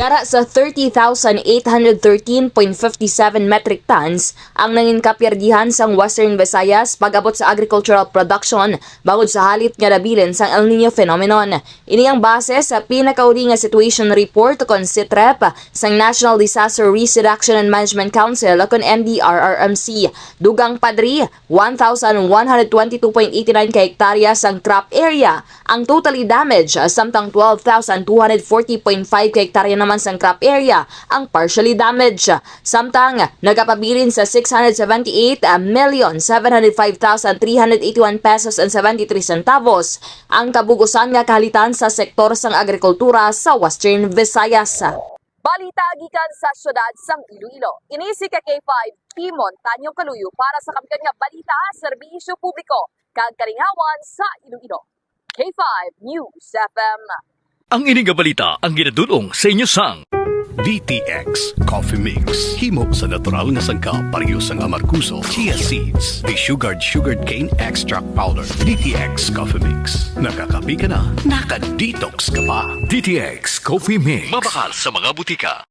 Yara sa 30,813.57 metric tons ang nangin kapyerdihan sang Western Visayas pag-abot sa agricultural production bangod sa halit nga nabilin sang El Niño phenomenon. Ini ang base sa pinakauli nga situation report kon SITREP sang National Disaster Risk Reduction and Management Council kon NDRRMC. Dugang padri 1,122.89 ka hektarya sang crop area. Ang totally damage samtang 12,240.5 ka hektarya naman sang crop area ang partially damaged. Samtang nagapabilin sa 678,705,381 pesos and 73 centavos ang kabugusan nga kahalitan sa sektor sang agrikultura sa Western Visayas. Balita gikan sa syudad sang Iloilo. Ini si K5 Timon Tanyo Kaluyo para sa kampiyon nga balita, serbisyo publiko kag kalingawan sa Iloilo. K5 News FM. Ang ining nga balita ang ginadulong sa inyo sang DTX Coffee Mix. Himo sa natural nga sangka pareho sang amarkuso, chia seeds, sugared cane extract powder. DTX Coffee Mix. Nakakapi ka na, naka-detox ka pa. DTX Coffee Mix. Mabakal sa mga butika.